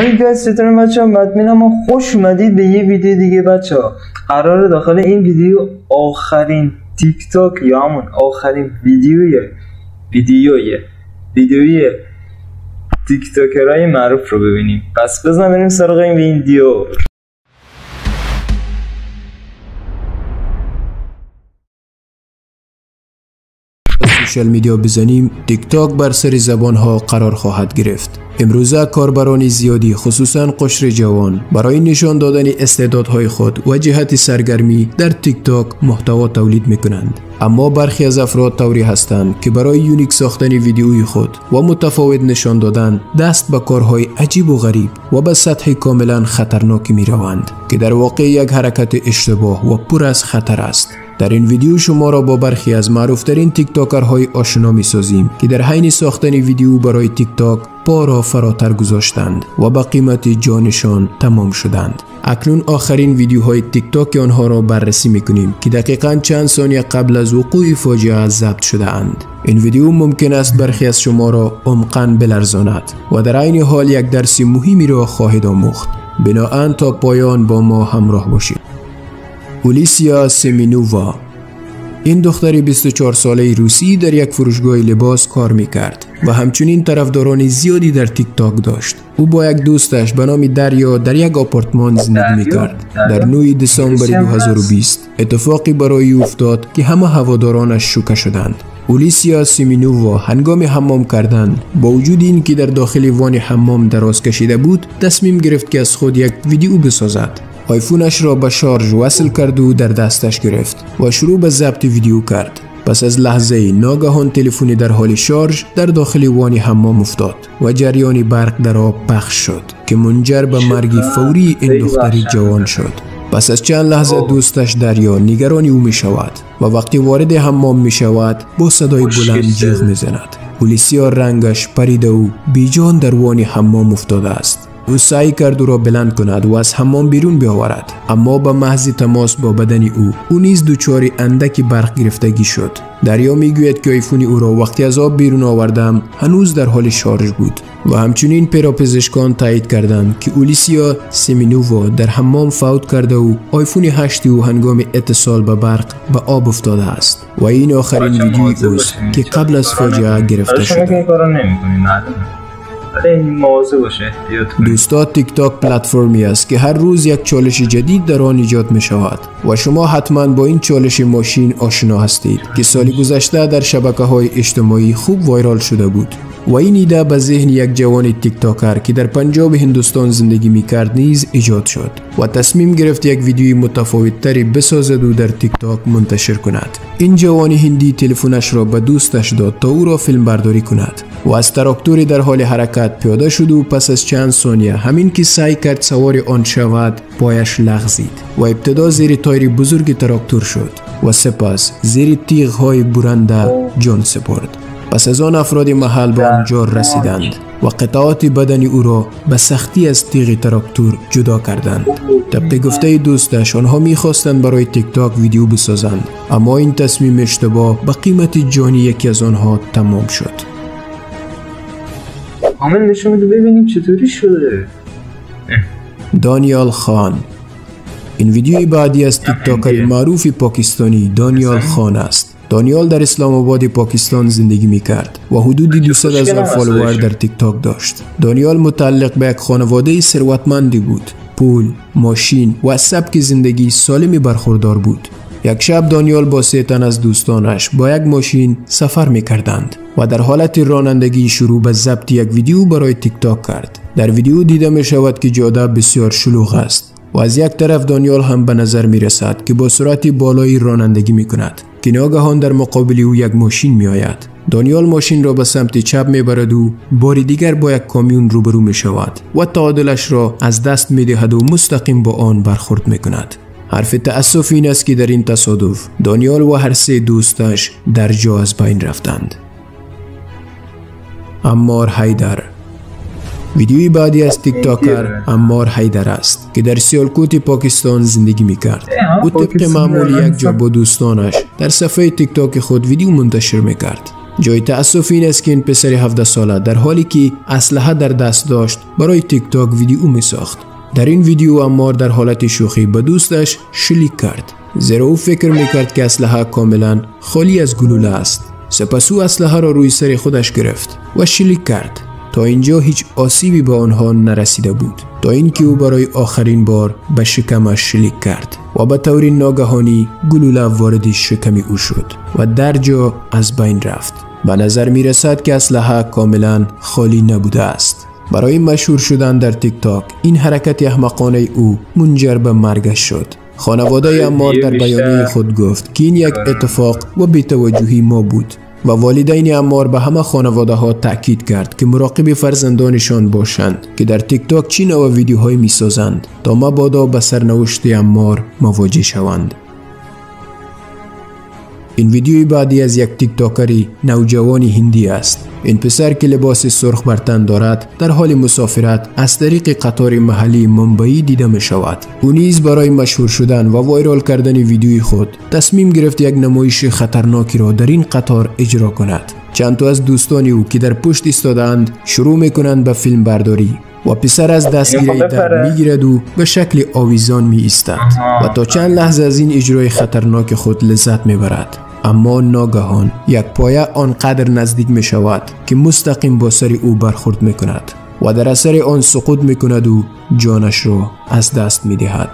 هی گایز چطوره بچه ها؟ مطمئنم خوش اومدید به یه ویدیو دیگه بچه ها. قراره داخل این ویدیو آخرین تیک تاک یا همون آخرین ویدیوی تیک تاکرهای معروف رو ببینیم. پس بزن بریم سراغ این ویدیو. سوشال میدیا بزنیم تیک تاک بر سر زبان ها قرار خواهد گرفت. امروزه کاربران زیادی خصوصا قشر جوان برای نشان دادن استعدادهای خود و جهت سرگرمی در تیک تاک محتوا تولید میکنند. اما برخی از افراد طوری هستند که برای یونیک ساختن ویدیوی خود و متفاوت نشان دادن دست به کارهای عجیب و غریب و به سطح کاملا خطرناکی می روند که در واقع یک حرکت اشتباه و پر از خطر است. در این ویدیو شما را با برخی از معروفترین تیک تاکرهای آشنا می سازیم که در حین ساختن ویدیو برای تیک تاک پا را فراتر گذاشتند و با قیمت جانشان تمام شدند. اکنون آخرین ویدیوهای تیک تاک آنها را بررسی میکنیم که دقیقاً چند ثانیه قبل از وقوع فاجعه ضبط شده اند. این ویدیو ممکن است برخی از شما را عمقاً بلرزاند و در عین حال یک درس مهمی را خواهید آموخت. بنابراین تا پایان با ما همراه باشید. اولیسیا سمینووا، این دختر 24 ساله روسی در یک فروشگاه لباس کار میکرد و همچنین طرفداران زیادی در تیک تاک داشت. او با یک دوستش به نام دریا در یک آپارتمان زندگی میکرد. در 9 دسامبر 2020 اتفاقی برای او افتاد که همه هوادارانش شوکه شدند. اولیسیا سمینووا هنگام حمام کردن با وجود این که در داخل وان حمام دراز کشیده بود تصمیم گرفت که از خود یک ویدیو بسازد. آیفونش را به شارژ وصل کرد و در دستش گرفت و شروع به ضبط ویدیو کرد. پس از لحظه ناگهان تلفنی در حال شارژ در داخل وان حمام افتاد و جریان برق در آب پخش شد که منجر به مرگ فوری این دختر جوان شد. پس از چند لحظه دوستش دریا نگران او می شود و وقتی وارد حمام می شود با صدای بلند جیغ می زند. اولیسیا رنگش پریده و بیجان در وان حمام افتاده است. او سعی کرد او را بلند کند و از حمام بیرون بیاورد، اما با محض تماس با بدن او نیز دچار اندکی برق گرفتگی شد. دریا میگوید که آیفون او را وقتی از آب بیرون آوردم هنوز در حال شارژ بود و همچنین پزشکان تایید کردند که اولیسیا سمینووا در حمام فوت کرده و آیفون 8 او هنگام اتصال به برق به آب افتاده است و این آخرین ویدیویی است که قبل از فاجعه گرفته شده. دوستا، تیک تاک پلتفرمی است که هر روز یک چالش جدید در آن ایجاد می شود و شما حتما با این چالش ماشین آشنا هستید که سال گذشته در شبکه‌های اجتماعی خوب وایرال شده بود و این ایده به ذهن یک جوان تیک تاکر که در پنجاب هندوستان زندگی می کرد نیز ایجاد شد و تصمیم گرفت یک ویدیوی متفاوت تری بسازد و در تیک تاک منتشر کند. این جوان هندی تلفنش را به دوستش داد تا او را فیلم برداری کند و از تراکتوری در حال حرکت پیاده شد و پس از چند ثانیه همین که سعی کرد سوار آن شود پایش لغزید و ابتدا زیر تایر بزرگ تراکتور شد و سپس زیر تیغ‌های برنده جان سپرد. پس از آن افراد محل به آنجا رسیدند و قطعات بدن او را به سختی از تیغ تراکتور جدا کردند. طبق گفته دوستش آنها می‌خواستند برای تیک تاک ویدیو بسازند، اما این تصمیم اشتباه به قیمت جان یکی از آنها تمام شد. کامل نشون بده ببینیم چطوری شده. دانیال خان، این ویدیوی بعدی از تیک تاکر معروف پاکستانی دانیال خان است. دانیال در اسلام آباد پاکستان زندگی می کرد و حدود 200,000 فالوور در تیک تاک داشت. دانیال متعلق به یک خانواده ثروتمندی بود. پول، ماشین و سبک زندگی سالمی برخوردار بود. یک شب دانیال با 3 تن از دوستانش با یک ماشین سفر می کردند و در حالت رانندگی شروع به ضبط یک ویدیو برای تیک تاک کرد. در ویدیو دیده می شود که جاده بسیار شلوغ است و از یک طرف دانیال هم به نظر می رسد که با سرعت بالایی رانندگی می کند که ناگهان در مقابل او یک ماشین می آید. دانیال ماشین را به سمت چپ می برد و باری دیگر با یک کامیون روبرو می شود و تعادلش را از دست می دهد و مستقیم با آن برخورد می کند. حرف تأسف این است که در این تصادف دانیال و هر 3 دوستش در جا از بین رفتند. عمار حیدر، ویدیوی بعدی از تیک تاکر عمار حیدر است که در سیالکوت پاکستان زندگی می کرد. او طبق معمول یک جا با دوستانش در صفحه تیک تاک خود ویدیو منتشر می کرد. جای تأسف این است که این پسر 17 ساله در حالی که اسلحه در دست داشت برای تیک تاک ویدیو می ساخت. در این ویدیو عمار در حالت شوخی به دوستش شلیک کرد، زیرا او فکر میکرد که اسلحه کاملا خالی از گلوله است. سپس او اسلحه را روی سر خودش گرفت و شلیک کرد. تا اینجا هیچ آسیبی به آنها نرسیده بود تا اینکه او برای آخرین بار به شکمش شلیک کرد و به طور ناگهانی گلوله وارد شکم او شد و در جا از بین رفت. به نظر می رسد که اسلحه کاملا خالی نبوده است. برای مشهور شدن در تیک تاک این حرکت احمقانه او منجر به مرگش شد. خانواده عمار در بیانیه خود گفت که این یک اتفاق و بی‌توجهی ما بود و والدین عمار به همه خانواده ها تاکید کرد که مراقب فرزندانشان باشند که در تیک تاک چی نوع ویدیوهای می سازند تا مبادا به سرنوشت عمار مواجه شوند. این ویدیوی بعدی از یک تیک تاکری نوجوانی هندی است. این پسر که لباس سرخ بر تن دارد در حال مسافرت از طریق قطار محلی ممبئی دیده می شود. او نیز برای مشهور شدن و وایرال کردن ویدیوی خود تصمیم گرفت یک نمایش خطرناکی را در این قطار اجرا کند. چند تا از دوستان او که در پشت ایستادند شروع می کنند به فیلم برداری و پسر از دستگیری در می گیرد و به شکل آویزان می ایستد و تا چند لحظه از این اجرای خطرناک خود لذت می برد. اما ناگهان یک پایه آنقدر نزدیک می شود که مستقیم با سر او برخورد می کند و در اثر آن سقوط می کند و جانش را از دست می دهد.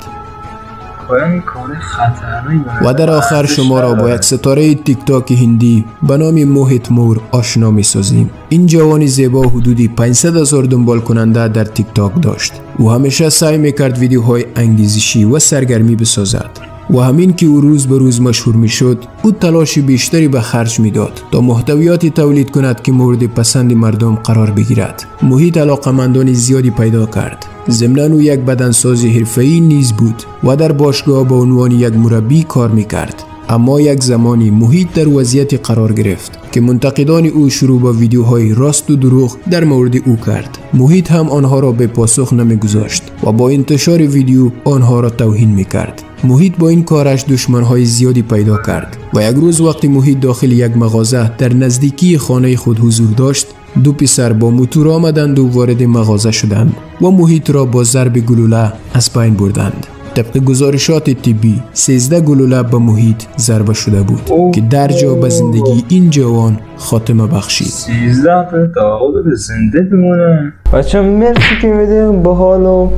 و در آخر شما را با یک ستاره تیک تاک هندی به نام موهیت مور آشنا می سازیم. این جوان زیبا حدودی 500,000 دنبال کننده در تیک تاک داشت. او همیشه سعی می کرد ویدیوهای انگیزشی و سرگرمی بسازد و همین که او روز به روز مشهور می شد، او تلاش بیشتری به خرج می داد تا محتویاتی تولید کند که مورد پسند مردم قرار بگیرد. محیط علاقمندان زیادی پیدا کرد. ضمناً او یک بدنساز حرفه‌ای نیز بود و در باشگاه به عنوان یک مربی کار می کرد. اما یک زمانی محیط در وضعیتی قرار گرفت که منتقدان او شروع به ویدیوهای راست و دروغ در مورد او کرد. محیط هم آنها را به پاسخ نمیگذاشت و با انتشار ویدیو آنها را توهین میکرد. محیط با این کارش دشمنهای زیادی پیدا کرد و یک روز وقتی محیط داخل یک مغازه در نزدیکی خانه خود حضور داشت، دو پسر با موتور آمدند و وارد مغازه شدند و محیط را با ضرب گلوله از بین بردند. طبق گزارشات طبی 13 گلوله به محیط ضربه شده بود که در جا به زندگی این جوان خاتمه بخشید. 13 تا به زنده بمونه. بچه مرسی که ویدیو باحال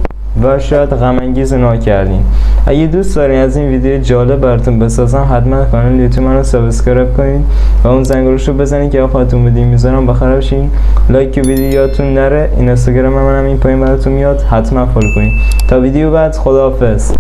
و شاید غم انگیز کردین. اگه دوست دارین از این ویدیو جالب براتون بسازم، حتما کانال یوتیوب منو سابسکرایب کنید و اون زنگولش رو بزنید که آخرتون ویدیو میذارم بخیر بشین. لایک ویدیو یادتون نره. اینستاگرام منم این پایین براتون میاد، حتما فالو کنید. تا ویدیو بعد، خداحافظ.